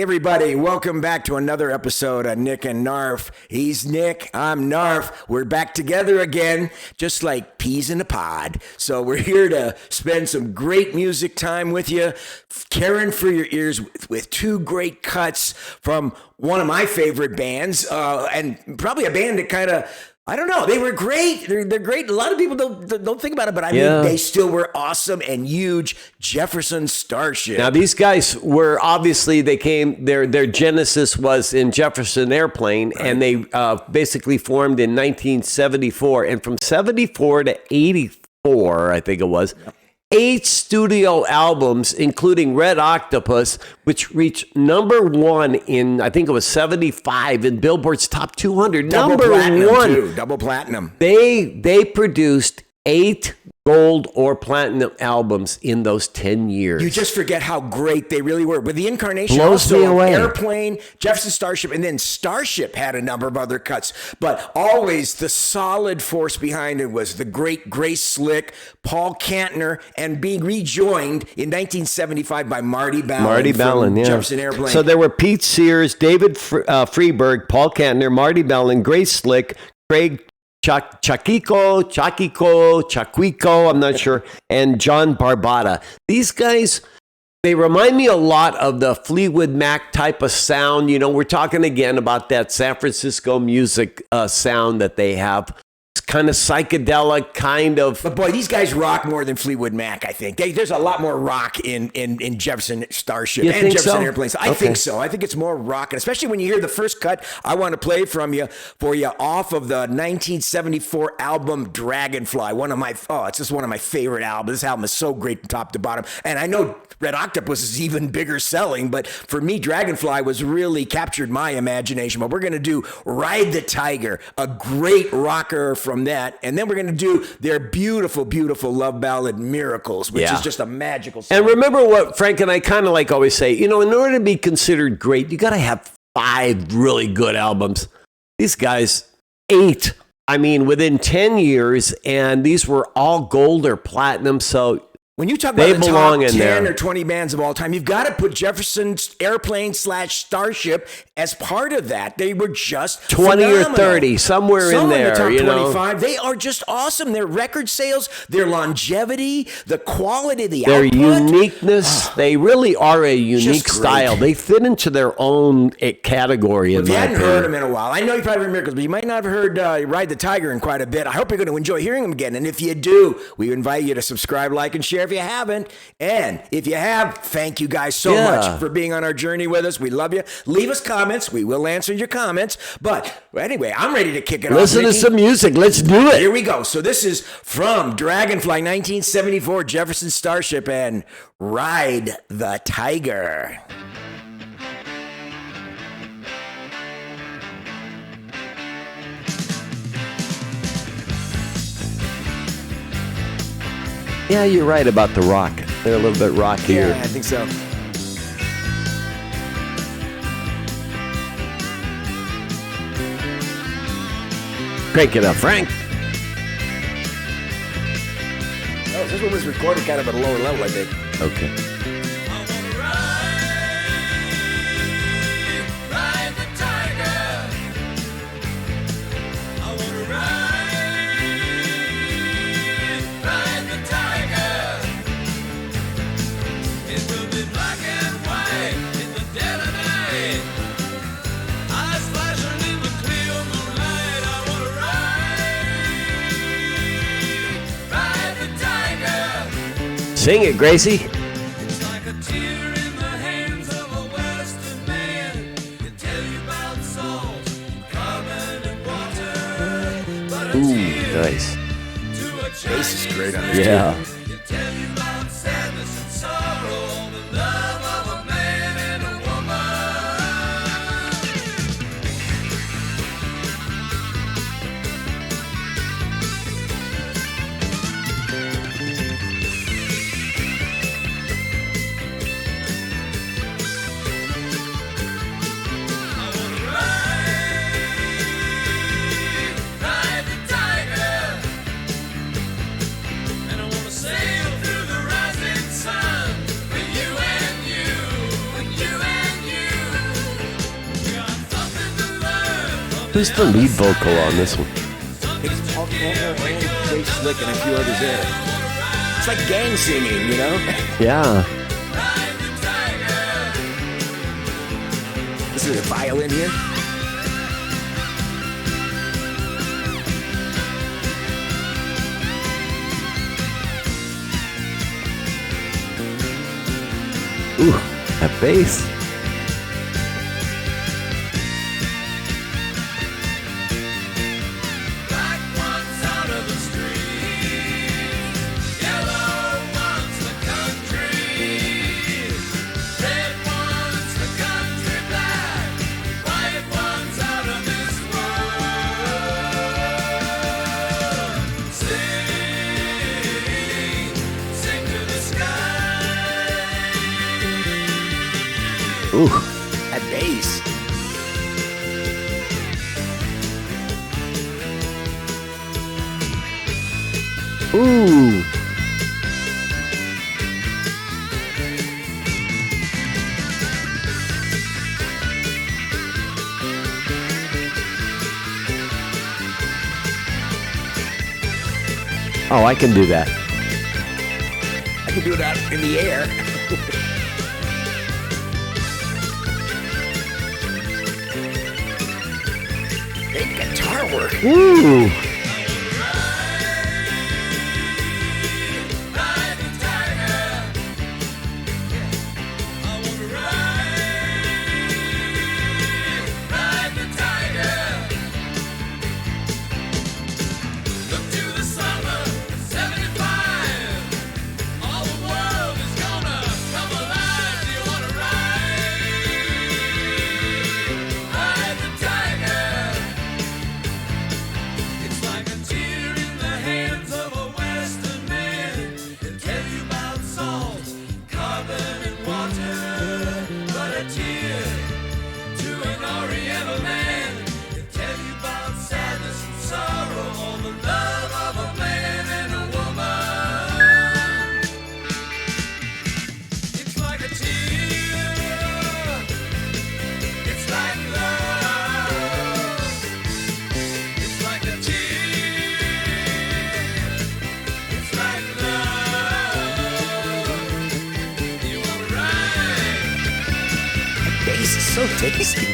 everybody, welcome back to another episode of Nick and Knarf. He's Nick, I'm Knarf. We're back together again, just like peas in a pod. So we're here to spend some great music time with you, caring for your ears with two great cuts from one of my favorite bands, and probably a band that kind of, I don't know. They were great. They're great. A lot of people don't think about it, but I mean, they still were awesome and huge. Jefferson Starship. Now, these guys were obviously their genesis was in Jefferson Airplane, right. And they basically formed in 1974, and from 74 to 84, I think it was. Yep. 8 studio albums, including Red Octopus, which reached number 1 in, I think it was 75 in Billboard's Top 200. Double number platinum 1. Too. Double platinum. They produced 8 gold or platinum albums in those 10 years. You just forget how great they really were. With the incarnation Blows also me away. Airplane, Jefferson Starship, and then Starship had a number of other cuts. But always the solid force behind it was the great Grace Slick, Paul Kantner, and being rejoined in 1975 by Marty Balin. Yeah. Jefferson Airplane. So there were Pete Sears, David Freiberg, Paul Kantner, Marty Balin, Grace Slick, Craig Chaquico, I'm not sure, and John Barbata. These guys, they remind me a lot of the Fleetwood Mac type of sound. You know, we're talking again about that San Francisco music sound that they have. It's kind of psychedelic, kind of. But boy, these guys rock more than Fleetwood Mac, I think. There's a lot more rock in Jefferson Starship and Jefferson Airplane. So I think so. I think it's more rock, and especially when you hear the first cut I want to play for you off of the 1974 album Dragonfly. It's just one of my favorite albums. This album is so great from top to bottom. And I know Red Octopus is even bigger selling, but for me, Dragonfly was really captured my imagination. But we're going to do Ride the Tiger, a great rocker from that. And then we're going to do their beautiful, beautiful love ballad, Miracles, which is just a magical song. And remember what Frank and I kind of like always say, you know, in order to be considered great, you got to have 5 really good albums. These guys, 8, I mean, within 10 years, and these were all gold or platinum, so when you talk about the top 10 or 20 bands of all time, you've got to put Jefferson Airplane / Starship as part of that. They were just 20 phenomenal. or 30, somewhere in there. In the top 25. Know? They are just awesome. Their record sales, their longevity, the quality, their output. Uniqueness. They really are a unique style. They fit into their own category. If you hadn't heard them in a while, I know you probably heard Miracles, but you might not have heard Ride the Tiger in quite a bit. I hope you're going to enjoy hearing them again. And if you do, we invite you to subscribe, like, and share if you haven't. And if you have, thank you guys so much for being on our journey with us. We love you. Leave us comments. We will answer your comments. But anyway, I'm ready to kick it off. Listen to some music. Let's do it. Here we go. So this is from Dragonfly 1974, Jefferson Starship, and Ride the Tiger. Yeah, you're right about the rock. They're a little bit rockier. Yeah, I think so. Crank it up, Frank. Oh, this one was recorded kind of at a lower level, I think. Okay. Sing it, Gracie. It's like a tear in the hands of a Western man. It tells you about salt, carbon, and water. But a tear Nice. to a Bass is great on this. Yeah. It tells you about sadness and sorrow, the love of a man and a woman. Ride the tiger, and I wanna say Who's the lead vocal on this one? I think it's Paul Kantner and Jay Slick and a few others there. It's like gang singing, you know? Yeah. This is a violin here. Ooh, that bass. Black ones out of the street, yellow ones the country, red ones the country black, white ones out of this world. Sing to the sky. Ooh. That bass. Ooh. Oh, I can do that. I can do it out in the air. Great guitar work. Ooh. Ride the tiger. I wanna ride the tiger. Look to the summer, 75. All the world is gonna come alive. You wanna ride the tiger. It's like a tear in the hands of a Western man. Can tell you about salt, carbon, and water. But a tear to an Oriental man can tell you about sadness and sorrow, all the love of a man and a woman. It's like a tear. It's like love. It's like a tear. It's like love. You wanna ride? That bass is so tasty.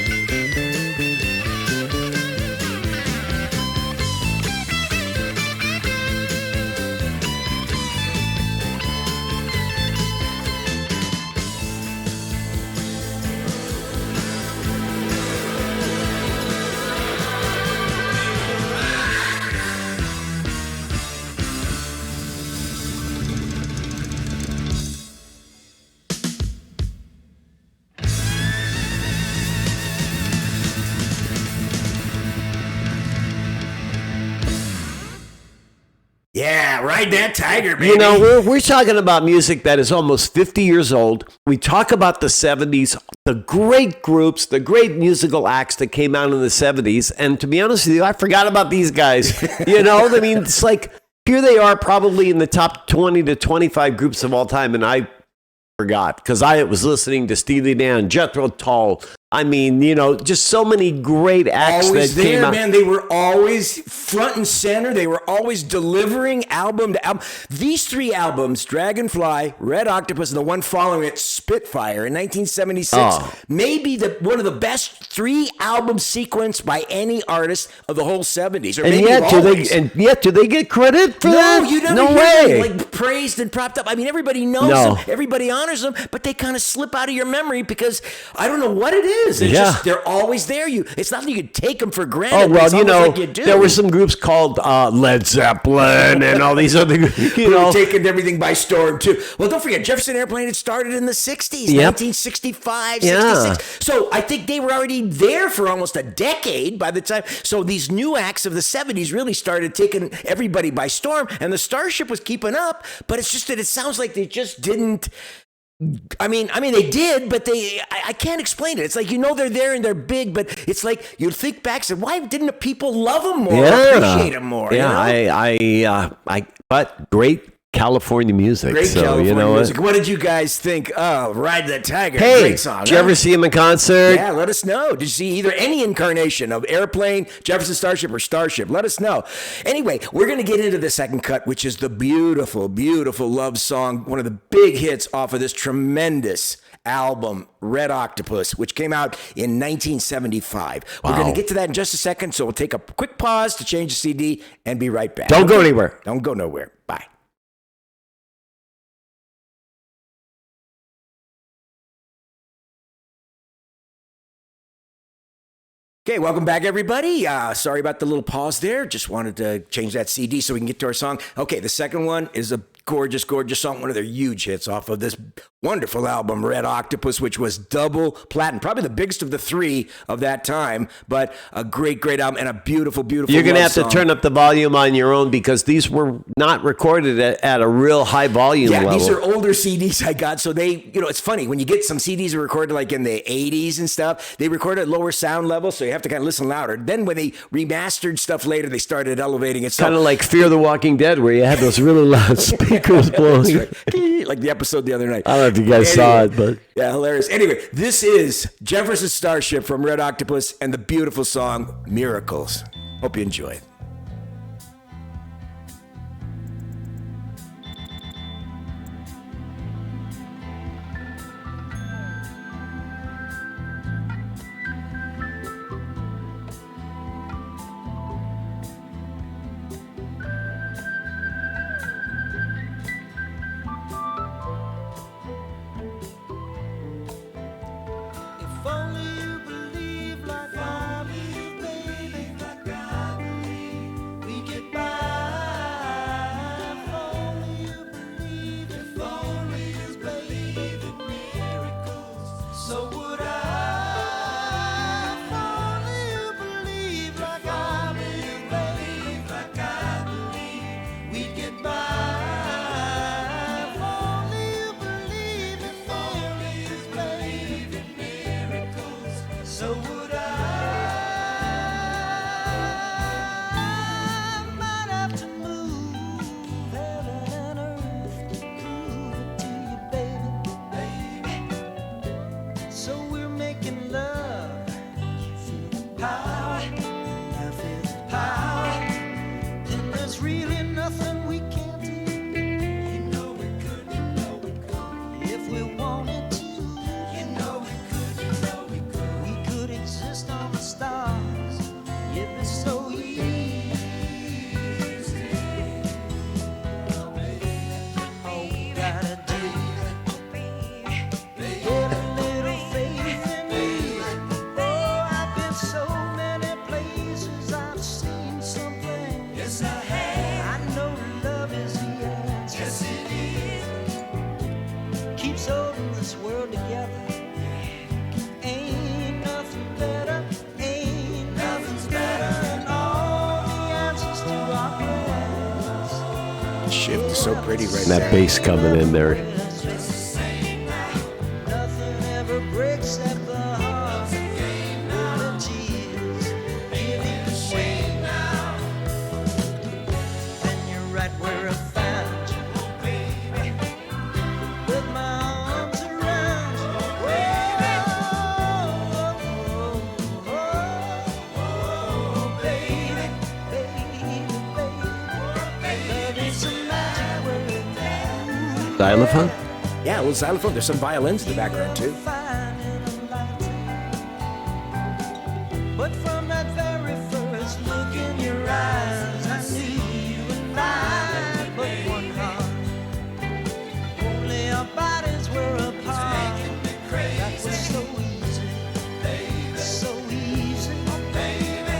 Yeah, ride that tiger, baby. You know, we're talking about music that is almost 50 years old. We talk about the 70s, the great groups, the great musical acts that came out in the 70s. And to be honest with you, I forgot about these guys. You know, I mean, it's like, here they are probably in the top 20 to 25 groups of all time. And I forgot because I was listening to Steely Dan, Jethro Tull. I mean, you know, just so many great acts always that came there, out. man. They were always front and center. They were always delivering album to album. These three albums, Dragonfly, Red Octopus, and the one following it, Spitfire, in 1976, may be one of the best three-album sequence by any artist of the whole 70s. Or And maybe yet, do they get credit for that? No, you never No hear way. them, like praised and propped up. I mean, everybody knows No. them, everybody honors them, but they kind of slip out of your memory because I don't know what it is. It's Yeah. just they're always there. It's not that you can take them for granted. Oh, but well, it's you almost know, like you do. there were some groups called Led Zeppelin and all these other, Who were taking everything by storm too. Well, don't forget, Jefferson Airplane had started in the 60s, Yep. 1965, Yeah. 66. So I think they were already there for almost a decade by the time. So these new acts of the 70s really started taking everybody by storm, and the Starship was keeping up. But it's just that it sounds like they just didn't. I mean, they did, but I can't explain it. It's like, you know, they're there and they're big, but it's like you think back and say, why didn't the people love them more, appreciate them more? Yeah, you know? but great California music. Great so, California you know music. What did you guys think of Ride the Tiger? Hey, Great song. did you ever see him in concert? Yeah, let us know. Did you see either any incarnation of Airplane, Jefferson Starship, or Starship? Let us know. Anyway, we're going to get into the second cut, which is the beautiful, beautiful love song, one of the big hits off of this tremendous album, Red Octopus, which came out in 1975. Wow. We're going to get to that in just a second, so we'll take a quick pause to change the CD and be right back. Don't go anywhere. Don't go nowhere. Bye. Okay, welcome back, everybody. Sorry about the little pause there. Just wanted to change that CD so we can get to our song. Okay, the second one is a gorgeous, gorgeous song. One of their huge hits off of this wonderful album, Red Octopus, which was double platinum. Probably the biggest of the three of that time, but a great, great album and a beautiful, beautiful You're going to have song. to turn up the volume on your own because these were not recorded at a real high volume level. Yeah, these are older CDs I got. So they, you know, it's funny. When you get some CDs that are recorded like in the 80s and stuff, they record at lower sound level, so you have to kind of listen louder. Then when they remastered stuff later, they started elevating it. So, kind of like Fear the Walking Dead, where you had those really loud speakers blowing. Right. Like the episode the other night. I don't know if you guys saw it, but yeah, hilarious. Anyway, this is Jefferson Starship from Red Octopus and the beautiful song Miracles. Hope you enjoy it. If only you believe like I believe, baby, like I believe, we get by. If only you believe, if only you believe in miracles, so would I. If only you believe like I believe, baby, like I believe, we get by. If only you believe, if only you believe in miracles, so would I. Might have to move heaven and earth to prove it to you, baby. So we're making love. You feel the power, I feel the power. And there's really nothing we can't do. You know we could, you know we could. If we wanted to, you know we could, you know we could. We could exist on the stars. It'd be so easy. All we gotta do, get a little faith in me. Oh, I've been so many places, I've seen something. Yes, I have. I know love is the answer. Yes, it is. Keeps holding this world together. Ain't nothing better. Ain't nothing's better than all the answers to our prayers. Shift is so pretty right that there. bass coming in there. Nothing ever breaks at the heart. All the tears really the shame now. And you're right where I found you, baby. With my arms around you, baby, baby, baby. Love is a magic word. Xylophone? Yeah, a little xylophone. There's some violins in the background, too. But from that very first look in your eyes, I knew you and I but one heart. Only our bodies were apart. That was so easy, baby, so easy, baby.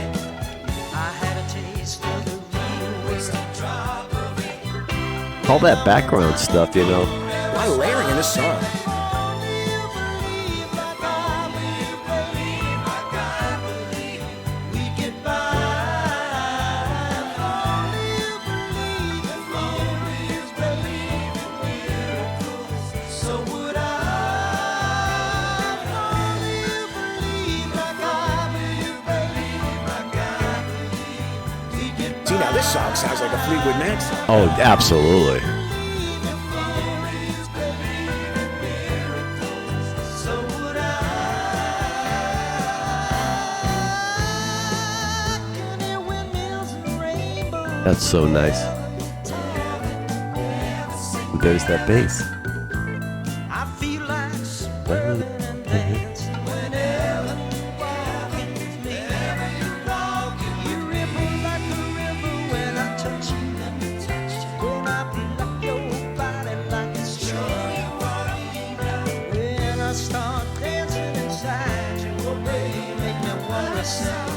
I had a taste of the real world. Drop of it. All that background stuff, you know. A lot of layering in this song. See, now this song sounds like a Fleetwood Mac song. Oh, absolutely. That's so nice. There's that bass. I feel like swirling and dancing whenever you walk with me. You ripple like a river when I touch you. When I pluck your body like a string. When I start dancing inside you, oh baby, make me wanna sing.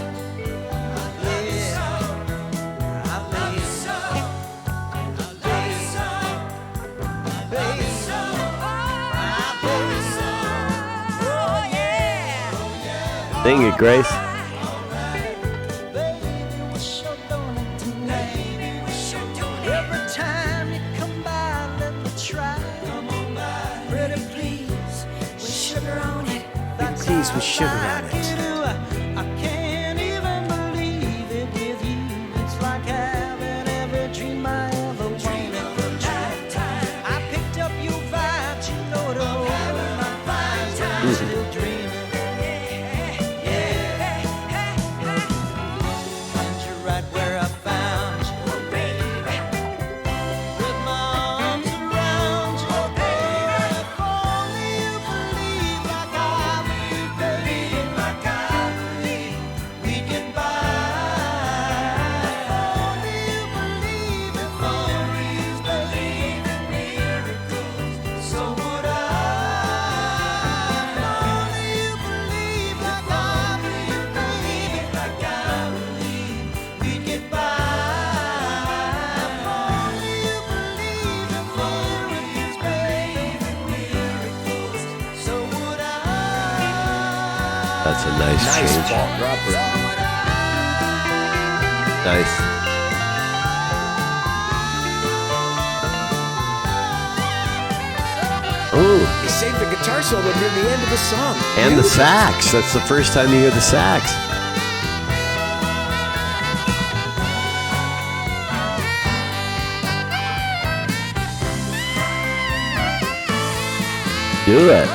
Sing it, Grace. Every time you come by, let me try. Pretty please, with sugar on it. Please with sugar on it. I can't even believe it with you. It's like having every dream I ever wanted. I picked up your vibes, you know it all. My vibes, I'm still dreaming. That's a nice change. Ball dropper. Nice. Ooh. He saved the guitar solo near the end of the song. And the sax. That's the first time you hear the sax. Do it.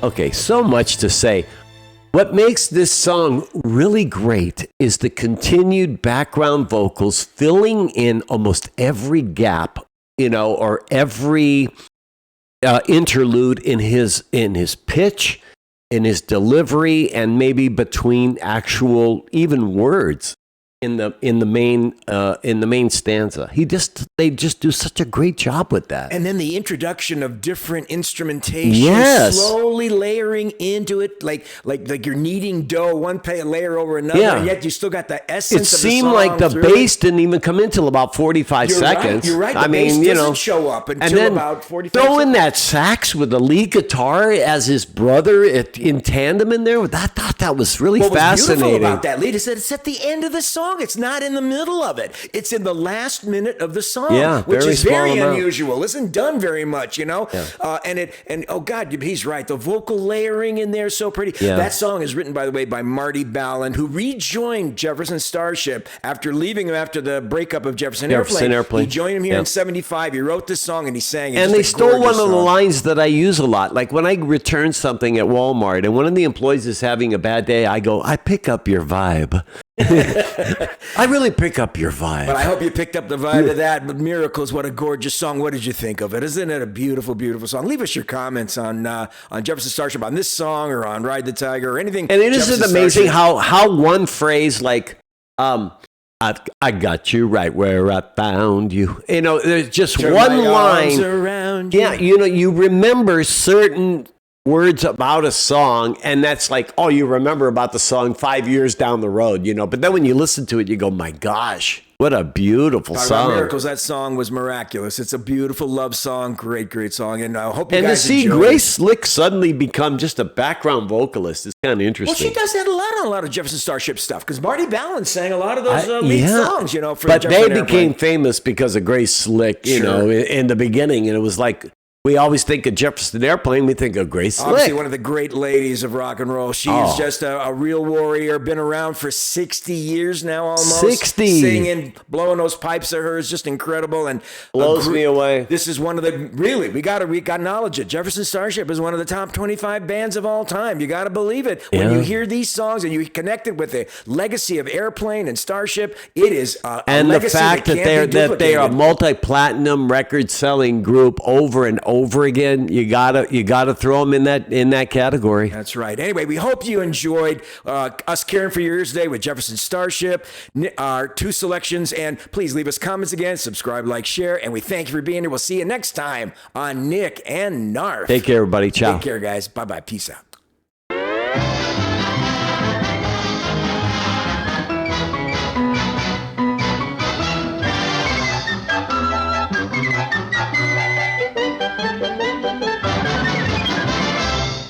Okay, so much to say. What makes this song really great is the continued background vocals filling in almost every gap, or every interlude in his pitch, in his delivery, and maybe between actual even words in the main stanza. They just do such a great job with that. And then the introduction of different instrumentation, yes, slowly layering into it, like you're kneading dough, one layer over another, and yet you still got the essence of the song. It seemed like the bass didn't even come in till about 45 seconds. You're right. The bass doesn't show up until about 45 seconds. Throw in that sax with the lead guitar as his brother in tandem in there. I thought that was really fascinating. What was beautiful about that lead is that it's at the end of the song. It's not in the middle of it. It's in the last minute of the song, which is very unusual. Isn't done very much, Yeah. And oh God, he's right. The vocal layering in there is so pretty. Yeah. That song is written, by the way, by Marty Balin, who rejoined Jefferson Starship after leaving him after the breakup of Jefferson Airplane. He joined him here in '75. He wrote this song and he sang it. And they stole one of the lines that I use a lot. Like when I return something at Walmart and one of the employees is having a bad day, I go, I pick up your vibe. I really pick up your vibe. But I hope you picked up the vibe of that. But Miracles, what a gorgeous song. What did you think of it? Isn't it a beautiful, beautiful song? Leave us your comments on Jefferson Starship, on this song or on Ride the Tiger or anything. And it isn't amazing how one phrase like, I got you right where I found you. There's just one line. Around you. Yeah, you remember certain words about a song, and that's like, oh, you remember about the song 5 years down the road, but then when you listen to it, you go, my gosh, what a beautiful song. Miracles, that song was miraculous. It's a beautiful love song, great song, and I hope you guys enjoy it. And to see Grace Slick suddenly become just a background vocalist is kind of interesting. Well, she does that a lot of Jefferson Starship stuff, because Marty Balin sang a lot of those lead songs, for But Jefferson they became famous because of Grace Slick, in the beginning, and it was like, we always think of Jefferson Airplane, we think of Grace Slick. Obviously, one of the great ladies of rock and roll. She's just a real warrior, been around for 60 years now almost. 60. Singing, blowing those pipes of hers, just incredible. And blows me away. This is one of the, really, we got to acknowledge it. Jefferson Starship is one of the top 25 bands of all time. You got to believe it. When you hear these songs and you connect it with the legacy of Airplane and Starship, it is a and legacy the fact that they are a multi-platinum record-selling group over and over again, you gotta throw them in that category. That's right. Anyway, we hope you enjoyed us caring for your ears today with Jefferson Starship, our 2 selections, and please leave us comments again, subscribe, like, share, and we thank you for being here. We'll see you next time on Nick and Knarf. Take care, everybody. Ciao. Take care, guys. Bye-bye. Peace out.